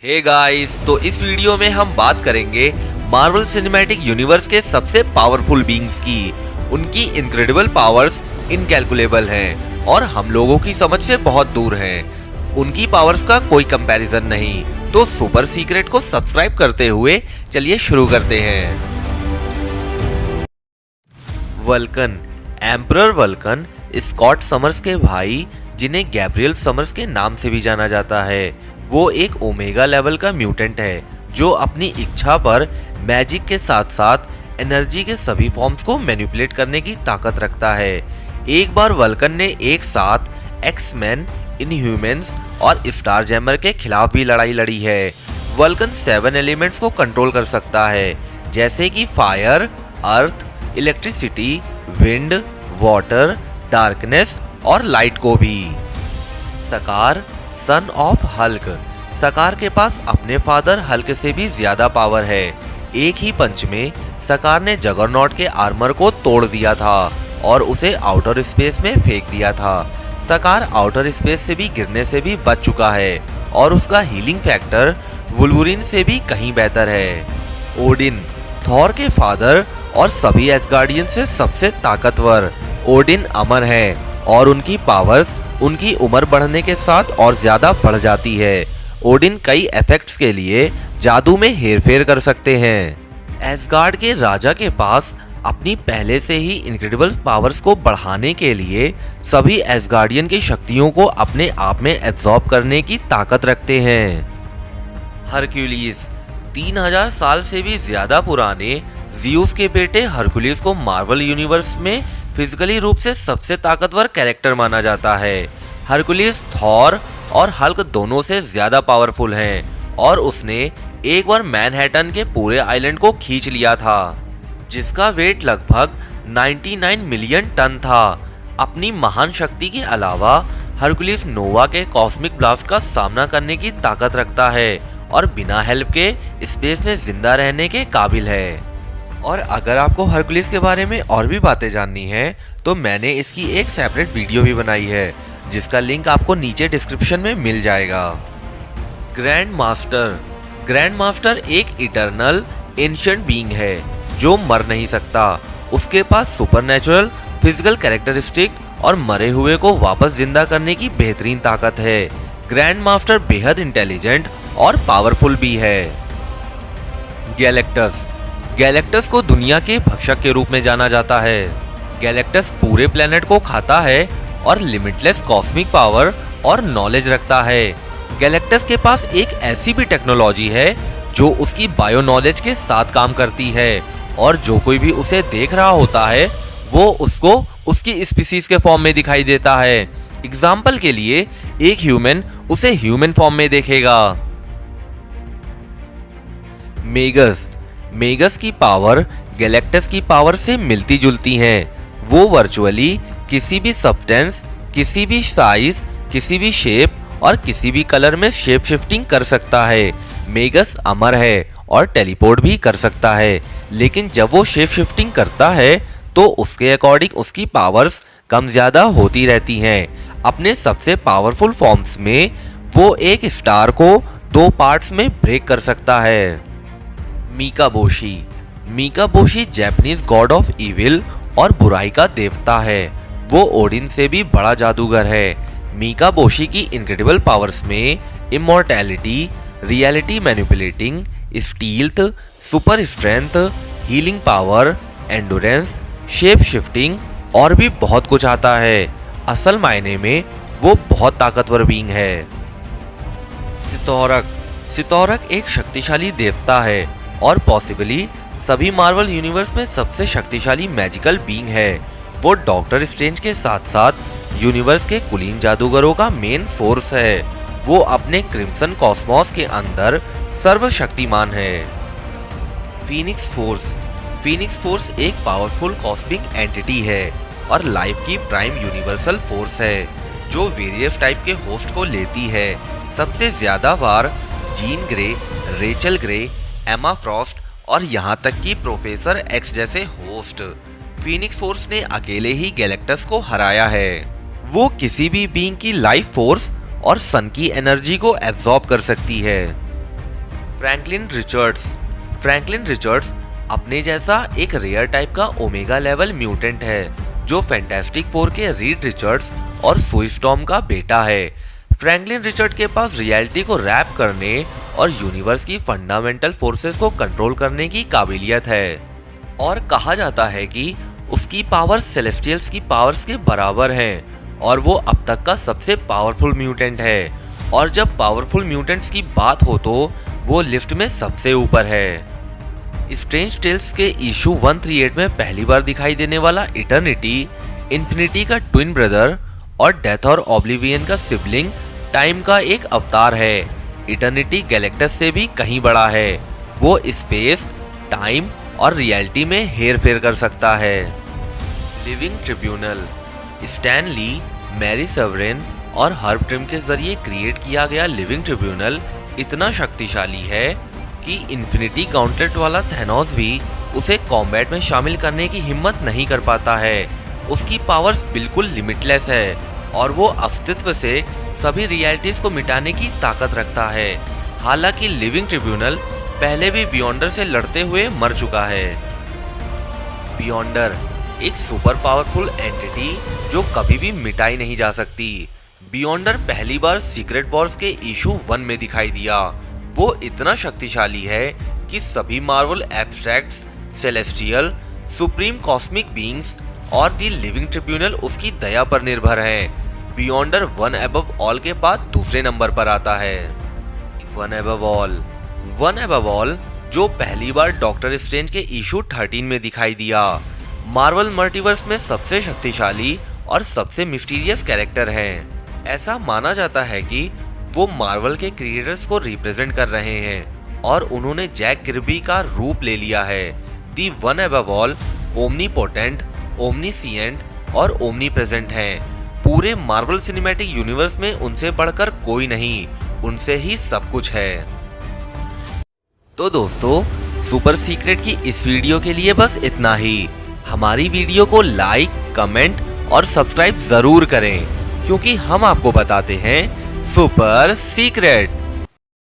Hey guys, तो इस video में हम बात करेंगे मार्वल सिनेमैटिक यूनिवर्स के सबसे पावरफुल बीइंग्स की। उनकी इनक्रेडिबल पावर्स इनकैलकुलेबल हैं और हम लोगों की समझ से बहुत दूर हैं। उनकी पावर्स का कोई कंपैरिजन नहीं। तो सुपर सीक्रेट को सब्सक्राइब करते हुए चलिए शुरू करते हैं। Vulcan, emperor Vulcan Scott Summers के भाई, जिन्हें गैब्रियल समर्स के नाम से भी जाना जाता है। वो एक ओमेगा लेवल का म्यूटेंट है जो अपनी इच्छा पर मैजिक के साथ साथ एनर्जी के सभी फॉर्म्स को मैनिपुलेट करने की ताकत रखता है। एक बार वल्कन ने एक साथ एक्समैन, इनह्यूमंस और स्टार जैमर के खिलाफ भी लड़ाई लड़ी है। वल्कन 7 एलिमेंट्स को कंट्रोल कर सकता है, जैसे कि फायर, अर्थ, इलेक्ट्रिसिटी, विंड, वाटर, डार्कनेस और लाइट को भी। सकार, सन ऑफ हल्क, सकार के पास अपने फादर हल्क से भी ज्यादा पावर है। एक ही पंच में सकार ने जगरनॉट के आर्मर को तोड़ दिया था और उसे आउटर स्पेस में फेंक दिया था। सकार आउटर स्पेस से भी गिरने से भी बच चुका है और उसका हीलिंग फैक्टर वुल्वरीन से भी कहीं बेहतर है। ओडिन, थॉर के फादर और सभी एसगार्डियन से सबसे ताकतवर। ओडिन अमर है और उनकी पावर्स उनकी उम्र बढ़ने के साथ और ज्यादा बढ़ जाती है। ओडिन कई इफेक्ट्स के लिए जादू में हेरफेर कर सकते हैं। एसगार्ड के राजा के पास अपनी पहले से ही इनक्रेडिबल पावर्स को बढ़ाने के लिए सभी एसगार्डियन की शक्तियों को अपने आप में एब्जॉर्ब करने की ताकत रखते हैं। हरक्यूलिस, 3000 साल से भी ज्यादा पुराने ज़्यूस के बेटे हरक्यूलिस को मार्वल यूनिवर्स में फिजिकली रूप से सबसे ताकतवर कैरेक्टर माना जाता है। हरक्यूलिस थॉर और हल्क दोनों से ज्यादा पावरफुल हैं और उसने एक बार मैनहट्टन के पूरे आइलैंड को खींच लिया था, जिसका वेट लगभग 99 मिलियन टन था। अपनी महान शक्ति के अलावा हरक्यूलिस नोवा के कॉस्मिक ब्लास्ट का सामना करने की ताकत रखता है और बिना हेल्प के स्पेस में जिंदा रहने के काबिल है। और अगर आपको हरक्यूलिस के बारे में और भी बातें जाननी है तो मैंने इसकी एक सेपरेट वीडियो भी बनाई है, जिसका लिंक आपको नीचे डिस्क्रिप्शन में मिल जाएगा। ग्रैंड मास्टर, ग्रैंड मास्टर एक इटर्नल एंशिएंट बीइंग है जो मर नहीं सकता। उसके पास सुपरनैचुरल फिजिकल कैरेक्टरिस्टिक और मरे हुए को वापस जिंदा करने की बेहतरीन ताकत है। ग्रैंड मास्टर बेहद इंटेलिजेंट और पावरफुल भी है। गैलेक्टस, गैलेक्टस को दुनिया के भक्षक के रूप में जाना जाता है। गैलेक्टस पूरे प्लेनेट को खाता है और लिमिटलेस कॉस्मिक पावर और नॉलेज रखता है। गैलेक्टस के पास एक ऐसी भी टेक्नोलॉजी है जो उसकी बायो नॉलेज के साथ काम करती है और जो कोई भी उसे देख रहा होता है वो उसको उसकी स्पीसीज के फॉर्म में दिखाई देता है। एग्जाम्पल के लिए एक ह्यूमन उसे ह्यूमन फॉर्म में देखेगा। मेगस, मेगस की पावर गैलेक्टस की पावर से मिलती जुलती हैं। वो वर्चुअली किसी भी सब्सटेंस, किसी भी साइज, किसी भी शेप और किसी भी कलर में शेप शिफ्टिंग कर सकता है। मेगस अमर है और टेलीपोर्ट भी कर सकता है, लेकिन जब वो शेप शिफ्टिंग करता है तो उसके अकॉर्डिंग उसकी पावर्स कम ज्यादा होती रहती हैं। अपने सबसे पावरफुल फॉर्म्स में वो एक स्टार को 2 पार्ट्स में ब्रेक कर सकता है। मीकाबोशी, मीकाबोशी जापानीज गॉड ऑफ इविल और बुराई का देवता है। वो ओडिन से भी बड़ा जादूगर है। मीकाबोशी की इनक्रेडिबल पावर्स में immortality, reality manipulating, stealth, super strength, healing power, endurance, shape shifting और भी बहुत कुछ आता है। असल मायने में वो बहुत ताकतवर बीइंग है। सितौरक, सितौरक एक शक्तिशाली देवता है और पॉसिबली सभी मार्वल यूनिवर्स में सबसे शक्तिशाली मैजिकल बीइंग है। वो डॉक्टर स्ट्रेंज के साथ साथ यूनिवर्स के कुलीन जादूगरों का मेन सोर्स है। वो अपने क्रिम्सन कॉस्मोस के अंदर सर्वशक्तिमान है। फीनिक्स फोर्स, फीनिक्स फोर्स एक पावरफुल कॉस्मिक एंटिटी है और लाइफ की प्राइम यूनिवर्सल फोर्स है जो वेरियस टाइप के होस्ट को लेती है। सबसे ज्यादा बार जीन ग्रे, रेचल ग्रे, एमा फ्रॉस्ट और यहाँ तक कि प्रोफेसर एक्स जैसे होस्ट। फीनिक्स फोर्स ने अकेले ही गैलेक्टस को हराया है। वो किसी भी बीइंग की लाइफ फोर्स और सन की एनर्जी को एब्जॉर्ब कर सकती है। फ्रैंकलिन रिचर्ड्स अपने जैसा एक रेयर टाइप का ओमेगा लेवल म्यूटेंट है जो फैंटास्टिक फोर के रीड रिचर्ड्स और सुई स्टॉर्म का बेटा है। फ्रैंकलिन रिचर्ड के पास रियलिटी को रैप करने और यूनिवर्स की फंडामेंटल फोर्सेस को कंट्रोल करने की काबिलियत है और कहा जाता है कि उसकी पावर्स सेलेस्टियल्स की पावर्स के बराबर हैं और वो अब तक का सबसे पावरफुल म्यूटेंट है और जब पावरफुल म्यूटेंट्स की बात हो तो वो लिस्ट में सबसे ऊपर है। स्ट्रेंज टेल्स के इशू 138 में पहली बार दिखाई देने वाला इटर्निटी इन्फिनिटी का ट्विन ब्रदर और डेथ और ऑब्लिवियन का सिबलिंग टाइम का एक अवतार है। इटर्निटी गैलेक्टस से भी कहीं बड़ा है। वो स्पेस, टाइम और रियलिटी में हेर फेर कर सकता है। Living tribunal Stan Lee, Mary Severin और हर्ब ट्रिम के जरिए क्रिएट किया गया लिविंग ट्रिब्यूनल इतना शक्तिशाली है कि इन्फिनिटी गॉन्टलेट वाला थैनोस भी उसे कॉम्बैट में शामिल करने की हिम्मत नहीं कर पाता है। उसकी पावर्स बिल्कुल लिमिटलेस है और वो अस्तित्व से सभी रियलिटीज को मिटाने की ताकत रखता है। हालांकि लिविंग ट्रिब्यूनल पहले भी बियॉन्डर से लड़ते हुए मर चुका है। बियॉन्डर एक सुपर पावरफुल एंटिटी जो कभी भी मिटाई नहीं जा सकती। बियॉन्डर पहली बार सीक्रेट वॉर्स के इशू 1 में दिखाई दिया। वो इतना शक्तिशाली है कि सभी Marvel abstracts, celestial, supreme cosmic beings और दी लिविंग ट्रिब्यूनल उसकी दया पर निर्भर हैं। बियॉन्डर वन अबव ऑल के बाद दूसरे नंबर पर आता है। वन अबव ऑल जो पहली बार डॉक्टर स्ट्रेंज के इशू 13 में दिखाई दिया। मार्वल मल्टीवर्स में सबसे शक्तिशाली और सबसे मिस्टीरियस कैरेक्टर हैं। ऐसा माना जाता है कि वो मार्वल के क्रिएटर्स को रिप्रेजेंट कर रहे हैं और उन्होंने जैक किर्बी का रूप ले लिया है। दी one above all omnipotent, omniscient और ओमनी प्रेजेंट हैं। पूरे मार्वल सिनेमैटिक यूनिवर्स में उनसे बढ़कर कोई नहीं, उनसे ही सब कुछ है। तो दोस्तों, सुपर सीक्रेट की इस वीडियो के लिए बस इतना ही। हमारी वीडियो को लाइक, कमेंट और सब्सक्राइब जरूर करें क्योंकि हम आपको बताते हैं सुपर सीक्रेट।